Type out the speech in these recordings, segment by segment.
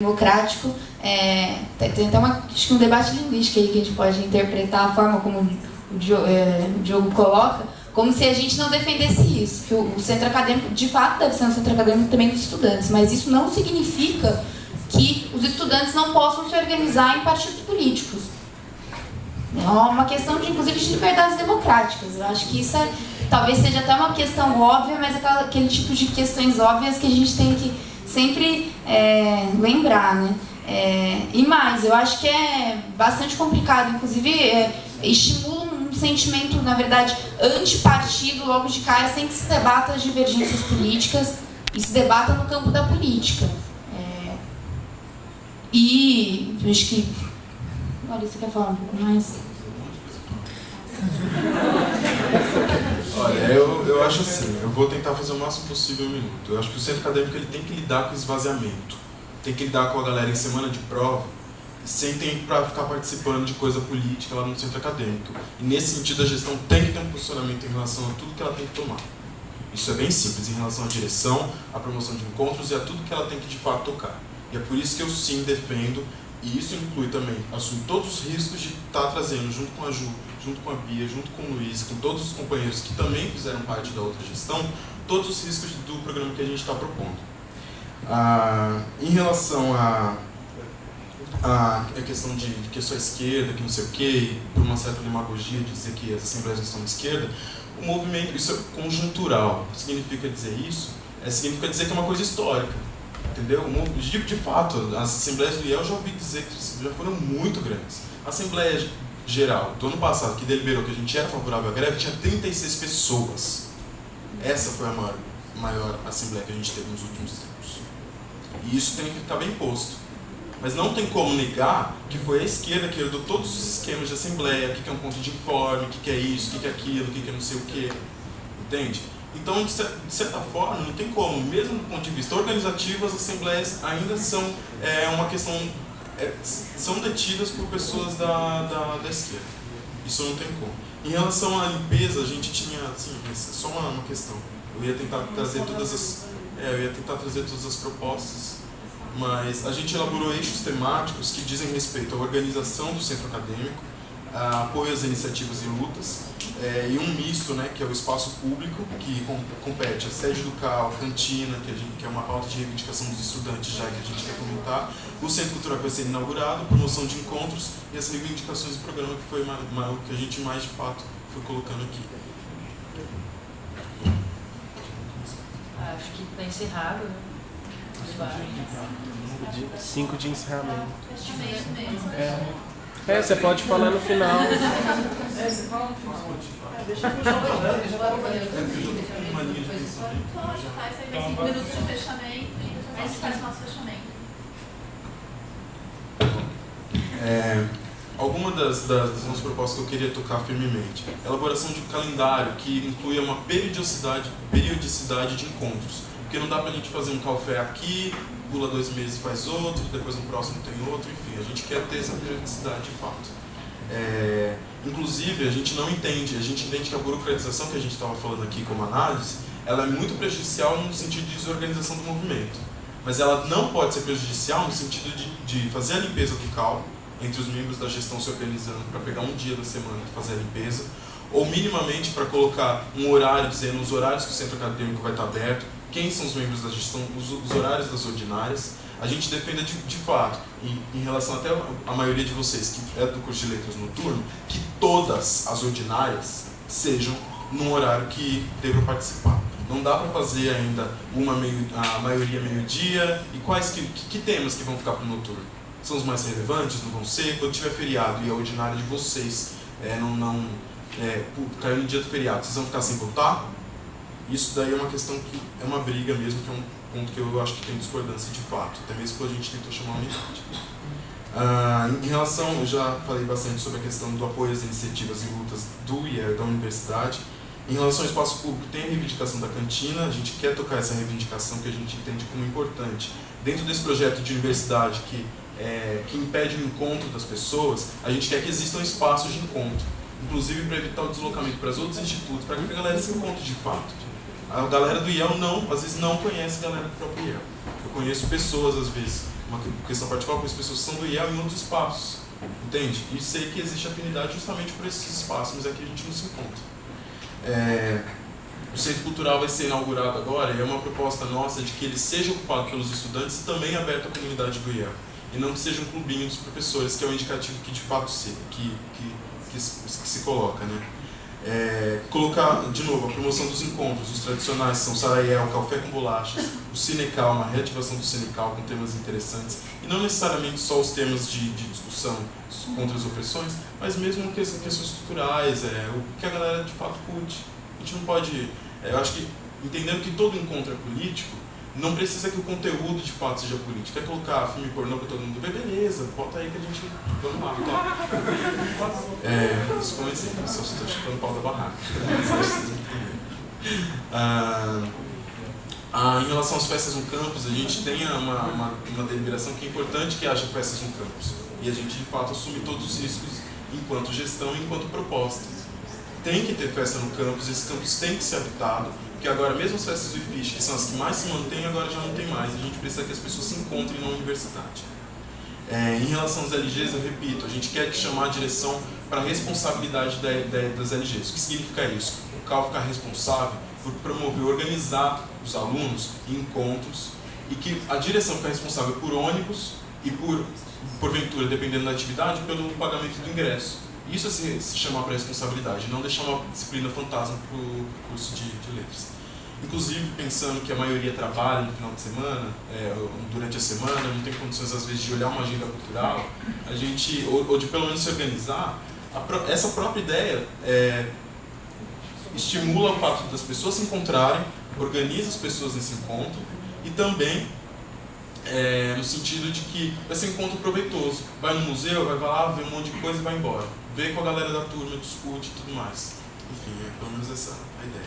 democrático, tem até acho que um debate linguístico aí que a gente pode interpretar a forma como o Diogo coloca, como se a gente não defendesse isso, que o centro acadêmico, de fato, deve ser um centro acadêmico também dos estudantes, mas isso não significa que os estudantes não possam se organizar em partidos políticos. É uma questão, inclusive, de liberdades democráticas. Eu acho que isso talvez seja até uma questão óbvia, mas aquele tipo de questões óbvias que a gente tem que sempre lembrar, né? E mais, eu acho que é bastante complicado, inclusive estimula um sentimento, na verdade, antipartido logo de cara, sem que se debata as divergências políticas e se debata no campo da política. E eu acho que... Olha, você quer falar um pouco mais? Olha, eu acho assim, eu vou tentar fazer o máximo possível em um minuto. Eu acho que o centro acadêmico ele tem que lidar com esvaziamento, tem que lidar com a galera em semana de prova, sem tempo para ficar participando de coisa política lá no centro acadêmico. E nesse sentido a gestão tem que ter um posicionamento em relação a tudo que ela tem que tomar. Isso é bem simples, em relação à direção, à promoção de encontros e a tudo que ela tem que de fato tocar. E é por isso que eu sim defendo, e isso inclui também assumir todos os riscos de estar trazendo, junto com a Ju, junto com a Bia, junto com o Luiz, com todos os companheiros que também fizeram parte da outra gestão, todos os riscos do programa que a gente está propondo. Em relação à questão de que é só esquerda, que não sei o quê, por uma certa demagogia de dizer que as assembleias não estão de esquerda, o movimento, isso é conjuntural. O que significa dizer isso? Significa dizer que é uma coisa histórica. Entendeu? De fato, as assembleias do IEL eu já ouvi dizer que já foram muito grandes. A Assembleia Geral do ano passado, que deliberou que a gente era favorável à greve, tinha 36 pessoas. Essa foi a maior assembleia que a gente teve nos últimos tempos. E isso tem que ficar bem posto. Mas não tem como negar que foi a esquerda que herdou todos os esquemas de assembleia, o que é um ponto de informe, o que é isso, o que é aquilo, o que é não sei o quê. Entende? Então, de certa forma, não tem como, mesmo do ponto de vista organizativo, as assembleias ainda são uma questão, são detidas por pessoas da esquerda. Isso não tem como. Em relação à limpeza, a gente tinha, assim, só uma questão. Eu ia tentar trazer todas as propostas, mas a gente elaborou eixos temáticos que dizem respeito à organização do centro acadêmico, apoio às iniciativas e lutas, e um misto, né, que é o espaço público, que compete a sede do CAL, cantina, que é uma pauta de reivindicação dos estudantes já que a gente quer comentar, o Centro Cultural que vai ser inaugurado, promoção de encontros e as reivindicações do programa, que foi o que a gente mais de fato foi colocando aqui. Acho que está encerrado, né? 5 de encerramento. Você pode falar no final. Você fala no final. Deixa eu puxar o programa. Uma linha de pensamento. Então, a gente faz aí 5 minutos de fechamento e a gente faz o nosso fechamento. Alguma das nossas propostas que eu queria tocar firmemente. Elaboração de um calendário que inclua uma periodicidade de encontros. Porque não dá pra gente fazer um café aqui, pula 2 meses e faz outro, depois no próximo tem outro, enfim, a gente quer ter essa periodicidade de fato. Inclusive, a gente entende que a burocratização que a gente estava falando aqui como análise, ela é muito prejudicial no sentido de desorganização do movimento. Mas ela não pode ser prejudicial no sentido de fazer a limpeza do CAL, entre os membros da gestão se organizando para pegar um dia da semana e fazer a limpeza, ou minimamente para colocar um horário, dizendo os horários que o centro acadêmico vai estar aberto, quem são os membros da gestão, os horários das ordinárias. A gente defende de fato, em relação até a maioria de vocês que é do curso de letras noturno, que todas as ordinárias sejam num horário que dê para participar. Não dá para fazer ainda a maioria meio-dia. E quais que temas que vão ficar para o noturno? São os mais relevantes, não vão ser? Quando tiver feriado e a ordinária de vocês caiu no dia do feriado, vocês vão ficar sem votar? Isso daí é uma questão que é uma briga mesmo, que é um ponto que eu acho que tem discordância de fato, até mesmo quando a gente tentou chamar a unidade. Em relação, eu já falei bastante sobre a questão do apoio às iniciativas e lutas do IEL, da universidade. Em relação ao espaço público, tem a reivindicação da cantina, a gente quer tocar essa reivindicação que a gente entende como importante. Dentro desse projeto de universidade que impede o encontro das pessoas, a gente quer que existam espaços de encontro, inclusive para evitar o deslocamento para os outros institutos, para que a galera se encontre de fato. A galera do IEL às vezes não conhece a galera do próprio IEL. Eu conheço pessoas, às vezes, uma questão particular com as pessoas que são do IEL em outros espaços, entende? E sei que existe afinidade justamente por esses espaços, mas aqui a gente não se encontra. O Centro Cultural vai ser inaugurado agora e é uma proposta nossa de que ele seja ocupado pelos estudantes e também aberto à comunidade do IEL. E não que seja um clubinho dos professores, que é o indicativo que de fato que se coloca, né? Colocar, de novo, a promoção dos encontros, os tradicionais são Saraiel, Café com Bolachas, o Cinecal, uma reativação do Cinecal com temas interessantes, e não necessariamente só os temas de discussão contra as opressões, mas mesmo questões culturais, o que a galera de fato curte. A gente não pode, eu acho que, entendendo que todo encontro é político, não precisa que o conteúdo de fato seja político. Quer colocar filme pornô para todo mundo ver? Beleza, bota aí que a gente... Vamos lá, tá? Isso foi um exemplo, só estou chutando o pau da barraca. Em relação às festas no campus, a gente tem uma deliberação que é importante que haja festas no campus. E a gente, de fato, assume todos os riscos enquanto gestão e enquanto proposta. Tem que ter festa no campus, esse campus tem que ser habitado, porque agora mesmo as festas do IFISH, que são as que mais se mantêm, agora já não tem mais. A gente precisa que as pessoas se encontrem na universidade. Em relação às LGs, eu repito, a gente quer chamar a direção para a responsabilidade das LGs. O que significa isso? O CAL ficar responsável por promover, organizar os alunos em encontros e que a direção fica responsável por ônibus e porventura, dependendo da atividade, pelo pagamento do ingresso. Isso é se chamar para responsabilidade, não deixar uma disciplina fantasma para o curso de letras. Inclusive, pensando que a maioria trabalha no final de semana, durante a semana, não tem condições às vezes de olhar uma agenda cultural, a gente, ou de pelo menos se organizar, essa própria ideia estimula o fato das pessoas se encontrarem, organiza as pessoas nesse encontro e também no sentido de que vai ser um encontro proveitoso. Vai no museu, vai lá, vê um monte de coisa e vai embora. Vê com a galera da turma, discute e tudo mais. Enfim, pelo menos essa é a ideia.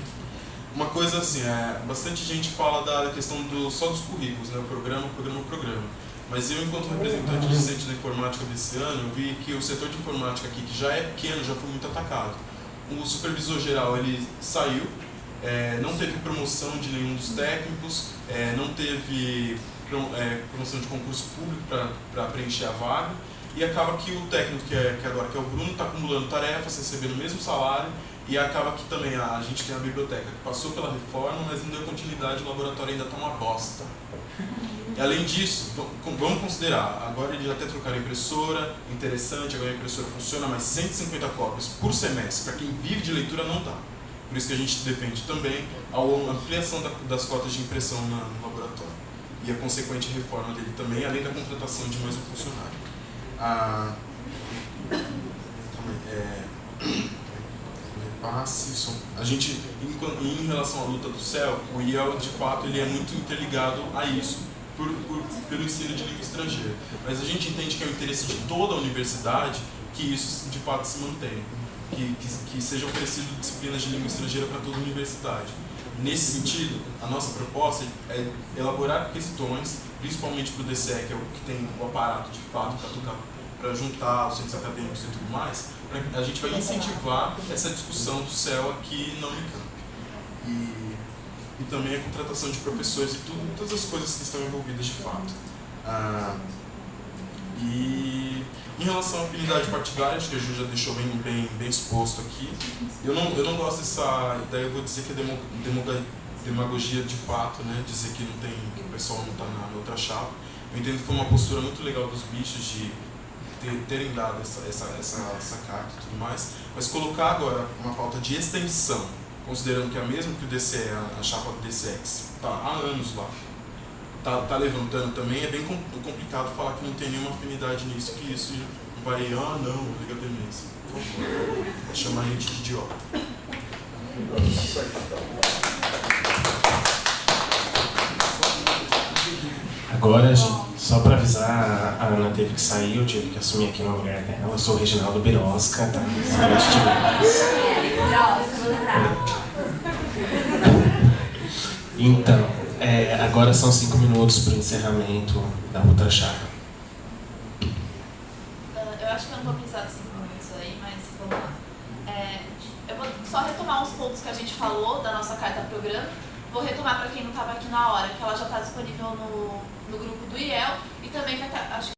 Uma coisa assim, bastante gente fala da questão só dos currículos, né? O programa. Mas eu, enquanto representante discente da informática desse ano, eu vi que o setor de informática aqui, que já é pequeno, já foi muito atacado. O supervisor geral, ele saiu, não teve promoção de nenhum dos técnicos, não teve promoção de concurso público para preencher a vaga, e acaba que o técnico, que agora é o Bruno, está acumulando tarefas, recebendo o mesmo salário, e acaba que também a gente tem a biblioteca que passou pela reforma, mas não deu continuidade, o laboratório ainda está uma bosta. E além disso, vamos considerar, agora eles até trocaram a impressora, interessante, agora a impressora funciona, mas 150 cópias por semestre, para quem vive de leitura não dá. Por isso que a gente defende também a ampliação das cotas de impressão no laboratório. E a consequente reforma dele também, além da contratação de mais um funcionário. A gente, em relação à luta do CEL, o IEL, de fato, ele é muito interligado a isso, pelo ensino de língua estrangeira. Mas a gente entende que é o interesse de toda a universidade que isso, de fato, se mantenha. Que sejam oferecidas disciplinas de língua estrangeira para toda a universidade. Nesse sentido, a nossa proposta é elaborar questões, principalmente para o DCE, que é o que tem o aparato de fato para juntar os centros acadêmicos e tudo mais, a gente vai incentivar essa discussão do CEL aqui na Unicamp. E também a contratação de professores e todas as coisas que estão envolvidas de fato. E em relação à afinidade partidária, acho que a Ju já deixou bem exposto aqui. Eu não gosto dessa ideia, eu vou dizer que é demagogia de fato, né? Dizer que que o pessoal não está na outra chapa. Eu entendo que foi uma postura muito legal dos bichos de terem dado essa carta e tudo mais, mas colocar agora uma pauta de extensão, considerando que é a mesma que o DCE, a chapa do DCE, que está há anos lá, tá levantando também, é bem complicado falar que não tem nenhuma afinidade nisso, que isso vai, não, liga a demência. Por favor, vai chamar a gente de idiota. Agora, gente, só para avisar, a Ana teve que sair, eu tive que assumir aqui no lugar dela. Eu sou o Reginaldo Birosca, tá? Então, agora são 5 minutos para o encerramento da outra chapa. Eu acho que eu não vou precisar de 5 minutos aí, mas vamos lá. Eu vou só retomar os pontos que a gente falou da nossa carta programa. vou retomar para quem não estava aqui na hora, que ela já está disponível no grupo do IEL e também vai estar, acho que